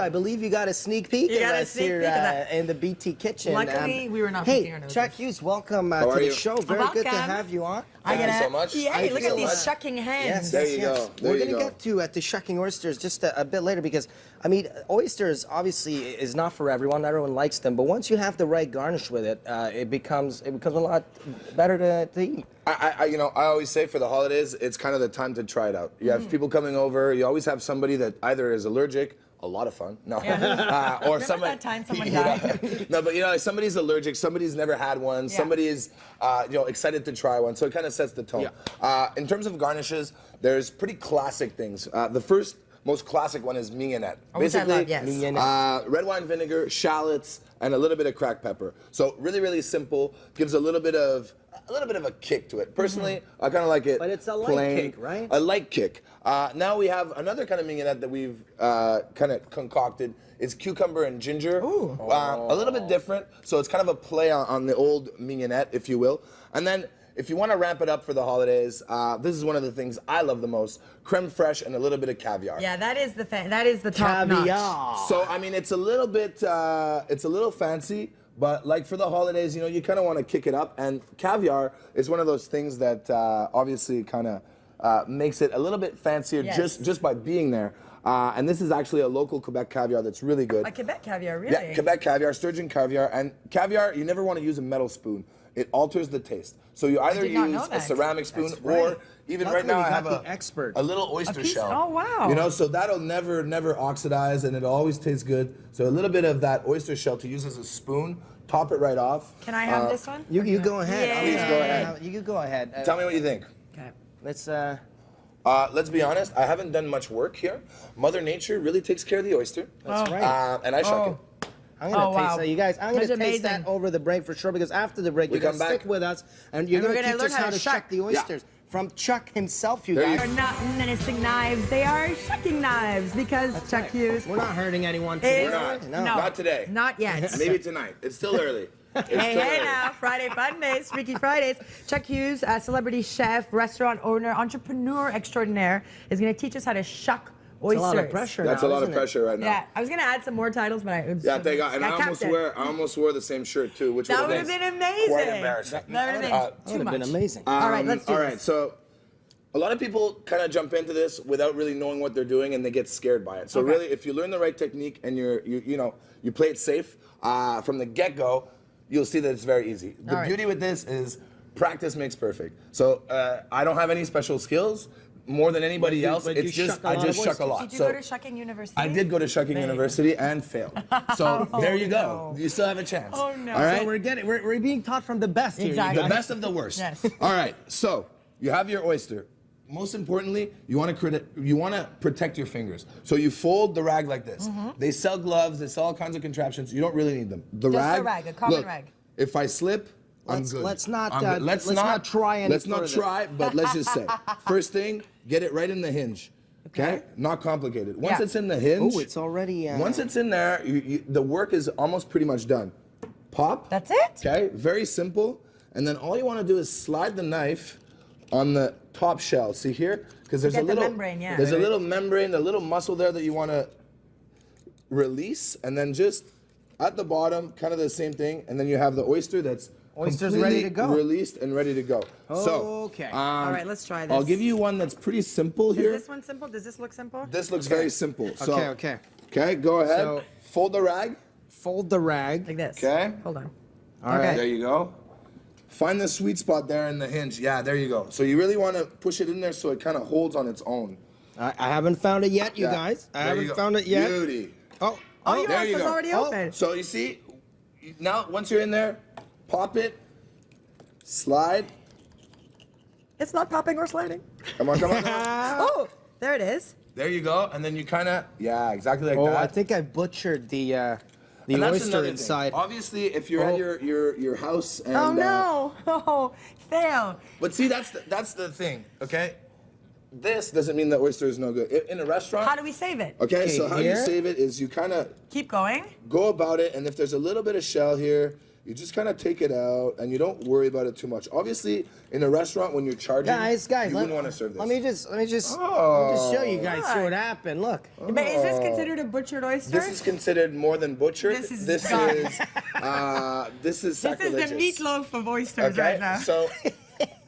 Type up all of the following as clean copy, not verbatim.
I believe you got a sneak peek of us here in the BT kitchen. Luckily, we were not picking our noses. Chuck Hughes, welcome to the show. Very good to have you on. Thank you so much. Yay, look at these shucking hands. Yes, there you go. We're going to get to the shucking oysters just a bit later because, I mean, oysters obviously is not for everyone. Everyone likes them, but once you have the right garnish with it, it becomes a lot better to eat. I always say for the holidays, it's kind of the time to try it out. You have people coming over. You always have somebody that either is allergic. A lot of fun. No. Or somebody. That time someone died. No, but somebody's allergic. Somebody's never had one. Yeah. Somebody is, excited to try one. So it kind of sets the tone. Yeah. In terms of garnishes, there's pretty classic things. The first most classic one is mignonette. Basically, I love, yes. Red wine vinegar, shallots, and a little bit of cracked pepper. So really, really simple. Gives a little bit of a kick to it. Personally, I kind of like it. But it's a light plain, kick, right? A light kick. Now we have another kind of mignonette that we've kind of concocted. It's cucumber and ginger. Ooh. A little bit different. So it's kind of a play on the old mignonette, if you will. And then if you want to ramp it up for the holidays, this is one of the things I love the most: creme fraiche and a little bit of caviar. Yeah, that is the top notch. So I mean, it's a little fancy, but like for the holidays, you kind of want to kick it up. And caviar is one of those things that obviously kind of makes it a little bit fancier just by being there. And this is actually a local Quebec caviar that's really good. Like Quebec caviar, really? Yeah, Quebec caviar, sturgeon caviar, and caviar. You never want to use a metal spoon. It alters the taste. So you either use a ceramic spoon or even right now I have a little oyster shell. Oh wow! So that'll never oxidize and it'll always taste good. So a little bit of that oyster shell to use as a spoon. Top it right off. Can I have this one? You go ahead. Yeah. Please go ahead. You go ahead. Tell me what you think. Okay. Let's be honest. I haven't done much work here. Mother Nature really takes care of the oyster. That's right. And I shuck it. I'm going to taste that. You guys, I'm going to taste that over the break for sure, because after the break, you're going to stick with us, and you're going to teach us how to shuck the oysters. From Chuck himself, you guys. They're not menacing knives, they are shucking knives, because Chuck Hughes. We're not hurting anyone today. We're not. No. Not today. Not yet. Maybe tonight. It's still early. Hey now, Friday Fun Days, Freaky Fridays. Chuck Hughes, a celebrity chef, restaurant owner, entrepreneur extraordinaire, is going to teach us how to shuck oysters. That's a lot of pressure. That's a lot of pressure right now. Yeah, I was going to add some more titles, but thank God. And I almost wore the same shirt too, which would have been amazing. Quite embarrassing. That would have been amazing. All right, let's do this. All right, so a lot of people kind of jump into this without really knowing what they're doing, and they get scared by it. So really, if you learn the right technique and you play it safe from the get-go, you'll see that it's very easy. The beauty with this is practice makes perfect. So I don't have any special skills. More than anybody else, it's just I just shuck a lot. Did you go to Shucking University? I did go to Shucking University and failed. So there you go. You still have a chance. Oh no! All right, so we're being taught from the best here. Exactly. The best of the worst. Yes. All right. So you have your oyster. Most importantly, you want to protect your fingers. So you fold the rag like this. They sell gloves. They sell all kinds of contraptions. You don't really need them. Just a rag, a common rag. If I slip, I'm good. Let's not try any Let's not try, but let's just say. First thing, get it right in the hinge. Okay? Not complicated. Once it's in the hinge. Oh, it's already. Once it's in there, the work is almost pretty much done. Pop. That's it? Okay? Very simple. And then all you want to do is slide the knife on the top shell. See here? Because there's a little membrane, there's a little membrane, a little muscle there that you want to release, and then just at the bottom, kind of the same thing, and then you have the oyster that's ready to go. Released and ready to go. Okay. All right, let's try this. I'll give you one that's pretty simple here. Is this one simple? Does this look simple? This looks very simple. So, Okay, go ahead. So, fold the rag. Fold the rag. Like this. Okay. Hold on. All right. There you go. Find the sweet spot there in the hinge. Yeah, there you go. So you really want to push it in there so it kind of holds on its own. I haven't found it yet, you guys. I haven't found it yet. Beauty. Oh, there you it's go. already open. So you see, now once you're in there, pop it, slide. It's not popping or sliding. Come on. Oh, there it is. There you go. And then you kind of, exactly like that. I think I butchered the And that's oyster another inside. thing. Obviously, if you're at your house and Oh no! Oh, fail. But see, that's the thing, okay? This doesn't mean the oyster is no good. In a restaurant. How do we save it? Okay, so how you save it is you kind of keep going. Go about it, and if there's a little bit of shell here, you just kind of take it out and you don't worry about it too much. Obviously, in a restaurant when you're charging, Guys, you wouldn't want to serve this. Let me just show you guys. See what happened. Look. But is this considered a butchered oyster? This is considered more than butchered. This is this is This is sacrilegious. the meatloaf of oysters Okay, right now. so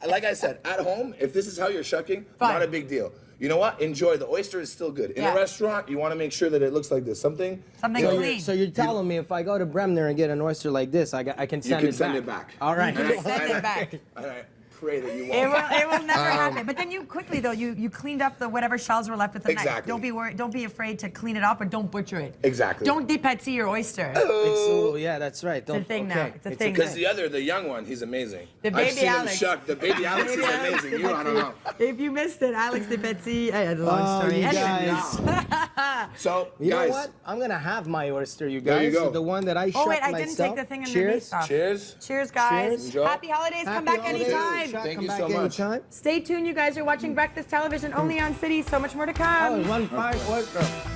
like I said, at home, if this is how you're shucking, Fine. not a big deal. You know what? Enjoy. The oyster is still good. In Yeah. a restaurant, you want to make sure that it looks like this. Something clean. So you're telling me if I go to Bremner and get an oyster like this, I can send you it can send back. it back. All right. You can send it back. And I pray that you It won't. will never happen. But then you quickly though you cleaned up the whatever shells were left with the knife. Exactly. Don't be worried. Don't be afraid to clean it off, but don't butcher it. Exactly. Don't depatsi your oyster. Oh, yeah, that's right. Don't, It's a thing okay. now. It's a thing. Because the young one, he's amazing. The I've baby seen Alex. him shuck. The baby Alex is Baby Alex amazing. You, I don't know. If you missed it, Alex depatsi. I had a long story. you Anyway. guys. So, You guys, know what? I'm gonna have my oyster, you There guys. you go. The one that I Oh shot wait, I myself. didn't take the thing Cheers. underneath off. cheers. Cheers, guys. Cheers. Enjoy. Happy holidays. Come back holidays. anytime. Shot, Thank come you back so much. anytime. Stay tuned, you guys. You're watching Breakfast Television only on City. So much more to Oh, come. there's one fine oyster.